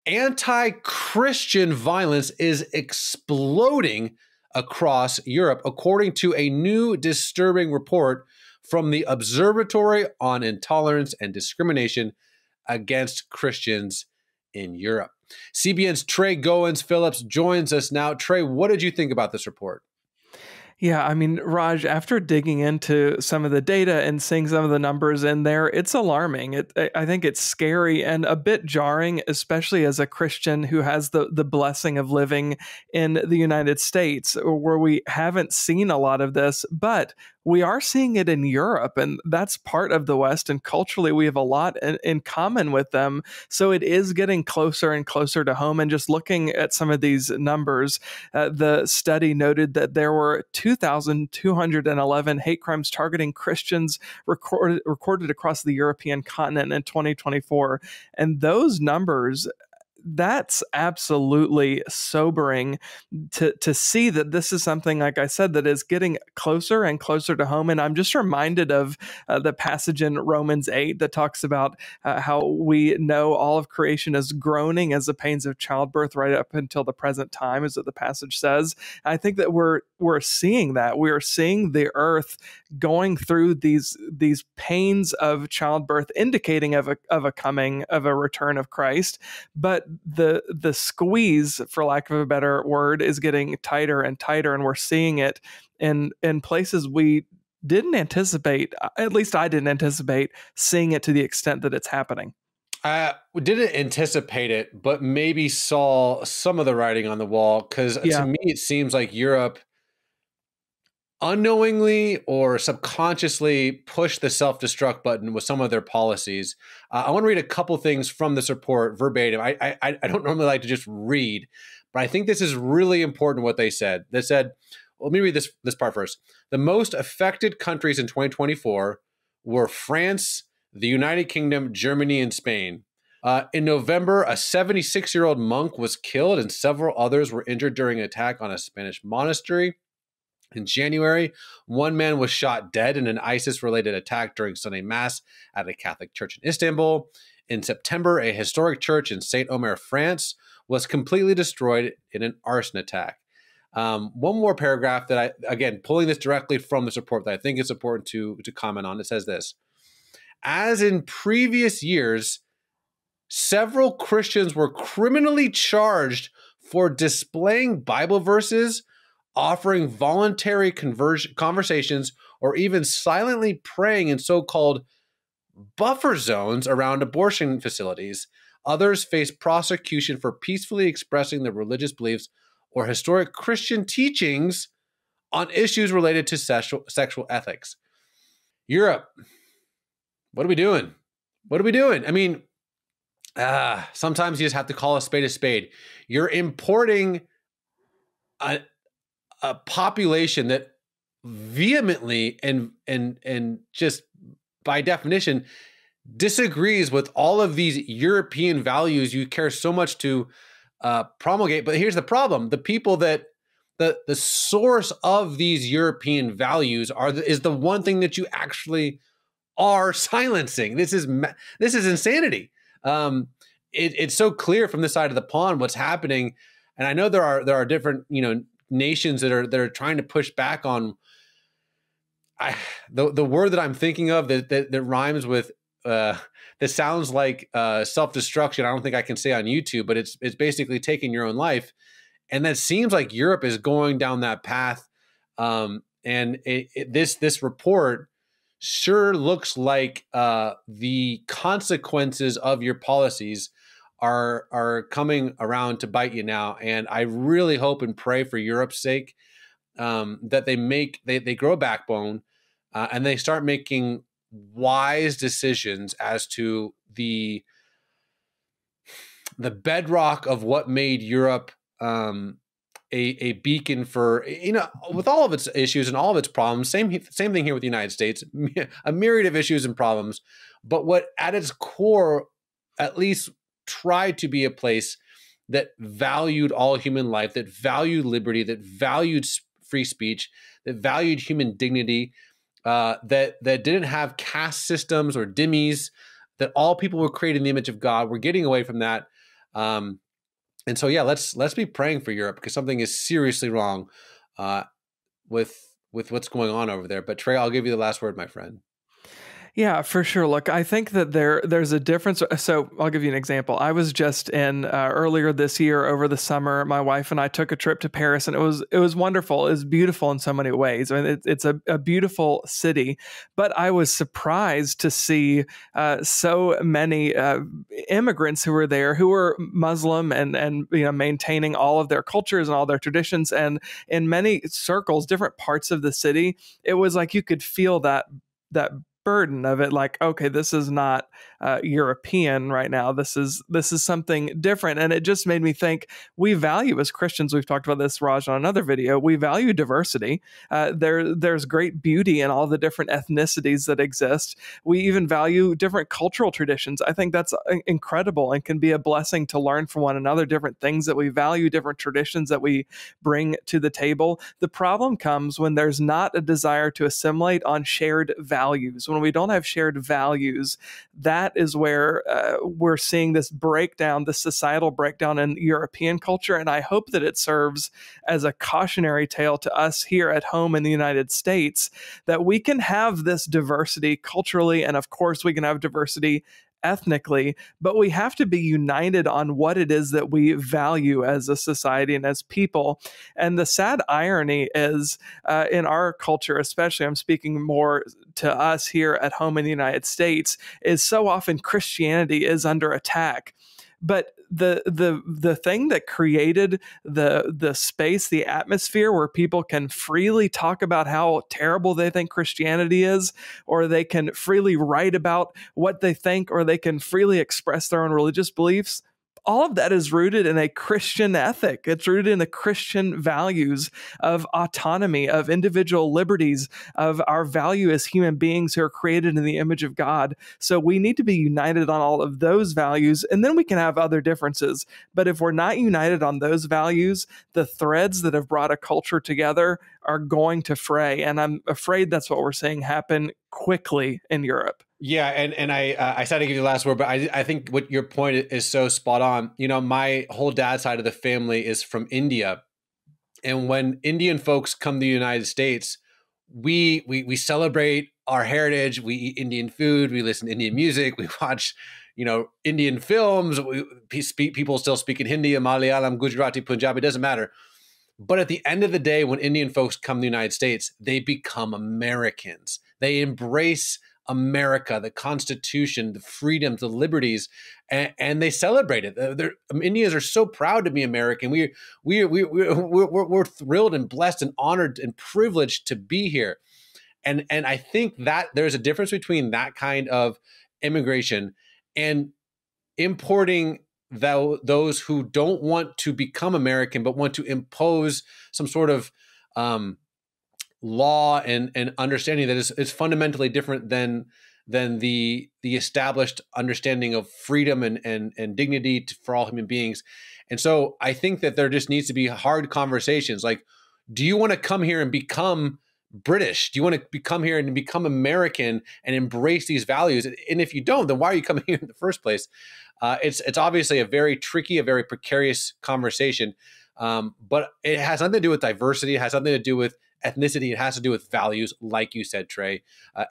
Anti-Christian violence is exploding across Europe, according to a new disturbing report from the Observatory on Intolerance and Discrimination against Christians in Europe. CBN's Trey Goins-Phillips joins us now. Trey, what did you think about this report? Yeah, I mean, Raj, after digging into some of the data and seeing some of the numbers in there, it's alarming. I think it's scary and a bit jarring, especially as a Christian who has the blessing of living in the United States, where we haven't seen a lot of this, but we are seeing it in Europe, and that's part of the West, and culturally we have a lot in common with them. So it is getting closer and closer to home. And just looking at some of these numbers, the study noted that there were 2,211 hate crimes targeting Christians recorded across the European continent in 2024. And those numbers, that's absolutely sobering to see that this is something, like I said, that is getting closer and closer to home. And I'm just reminded of the passage in Romans 8 that talks about how we know all of creation is groaning as the pains of childbirth right up until the present time, as the passage says. I think that we're seeing that. We are seeing the earth going through these pains of childbirth, indicating of a return of Christ. But the squeeze, for lack of a better word, is getting tighter and tighter, and we're seeing it in places we didn't anticipate. At least I didn't anticipate seeing it to the extent that it's happening. We didn't anticipate it, but maybe saw some of the writing on the wall, because to me it seems like Europe unknowingly or subconsciously pushed the self-destruct button with some of their policies. I want to read a couple things from this report verbatim. I don't normally like to just read, but I think this is really important what they said. They said, well, let me read this part first. The most affected countries in 2024 were France, the United Kingdom, Germany, and Spain. In November, a 76-year-old monk was killed and several others were injured during an attack on a Spanish monastery. In January, one man was shot dead in an ISIS-related attack during Sunday Mass at a Catholic church in Istanbul. In September, a historic church in Saint-Omer, France, was completely destroyed in an arson attack. One more paragraph that again, pulling this directly from this report that I think is important to comment on. It says this: as in previous years, several Christians were criminally charged for displaying Bible verses, offering voluntary conversations, or even silently praying in so-called buffer zones around abortion facilities. Others face prosecution for peacefully expressing their religious beliefs or historic Christian teachings on issues related to sexual ethics. Europe, what are we doing? What are we doing? I mean, sometimes you just have to call a spade. You're importing a population that vehemently and just by definition disagrees with all of these European values you care so much to promulgate. But here's the problem: the people that the source of these European values is the one thing that you actually are silencing. This is insanity. It's so clear from this side of the pond what's happening, and I know there are different nations that are trying to push back on. The word that I'm thinking of that rhymes with that sounds like self-destruction. I don't think I can say on YouTube, but it's basically taking your own life, and that seems like Europe is going down that path. And this report sure looks like the consequences of your policies are coming around to bite you now. And I really hope and pray for Europe's sake that they grow a backbone and they start making wise decisions as to the bedrock of what made Europe a beacon for, with all of its issues and all of its problems. Same thing here with the United States, a myriad of issues and problems. But what at its core, at least tried to be a place that valued all human life, that valued liberty, that valued free speech, that valued human dignity, that didn't have caste systems or dhimmis, that all people were created in the image of God. We're getting away from that. And so, yeah, let's be praying for Europe, because something is seriously wrong with what's going on over there. But Trey, I'll give you the last word, my friend. Yeah, for sure. Look, I think that there's a difference. So I'll give you an example. I was just in earlier this year over the summer. My wife and I took a trip to Paris, and it was wonderful. It was beautiful in so many ways. I mean, it's a beautiful city, but I was surprised to see so many immigrants who were there who were Muslim and maintaining all of their cultures and all their traditions. And in many circles, different parts of the city, it was like you could feel that burden of it, like, okay, this is not European right now. This is something different. And it just made me think, we value as Christians, we've talked about this, Raj, on another video, we value diversity. There's great beauty in all the different ethnicities that exist. We even value different cultural traditions. I think that's incredible and can be a blessing to learn from one another, different things that we value, different traditions that we bring to the table. The problem comes when there's not a desire to assimilate on shared values. When we don't have shared values, that is where we're seeing this breakdown, this societal breakdown in European culture. And I hope that it serves as a cautionary tale to us here at home in the United States, that we can have this diversity culturally, and of course we can have diversity ethnically, but we have to be united on what it is that we value as a society and as people. And the sad irony is in our culture, especially, I'm speaking more to us here at home in the United States, is so often Christianity is under attack. But the thing that created the space, the atmosphere where people can freely talk about how terrible they think Christianity is, or they can freely write about what they think, or they can freely express their own religious beliefs, all of that is rooted in a Christian ethic. It's rooted in the Christian values of autonomy, of individual liberties, of our value as human beings who are created in the image of God. So we need to be united on all of those values, and then we can have other differences. But if we're not united on those values, the threads that have brought a culture together are going to fray. And I'm afraid that's what we're seeing happen quickly in Europe. Yeah, and I said to give you the last word, but I think what your point is so spot on. My whole dad's side of the family is from India, and when Indian folks come to the United States, we celebrate our heritage. We eat Indian food. We listen to Indian music. We watch, Indian films. People still speak in Hindi, Malayalam, Gujarati, Punjabi. It doesn't matter. But at the end of the day, when Indian folks come to the United States, they become Americans. They embrace America, the Constitution, the freedoms, the liberties, and they celebrate it. Indians are so proud to be American. We're thrilled and blessed and honored and privileged to be here. And I think that there's a difference between that kind of immigration and importing those who don't want to become American but want to impose some sort of law and understanding that is fundamentally different than the established understanding of freedom and dignity for all human beings. And so I think that there just needs to be hard conversations. Like, do you want to come here and become British? Do you want to come here and become American and embrace these values? And if you don't, then why are you coming here in the first place? It's obviously a very tricky, a very precarious conversation, but it has nothing to do with diversity. It has nothing to do with ethnicity. It has to do with values, like you said, Trey.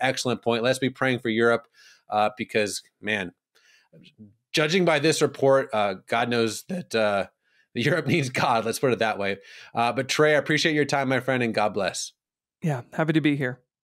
Excellent point. Let's be praying for Europe because, man, judging by this report, God knows that Europe needs God. Let's put it that way. But Trey, I appreciate your time, my friend, and God bless. Yeah, happy to be here.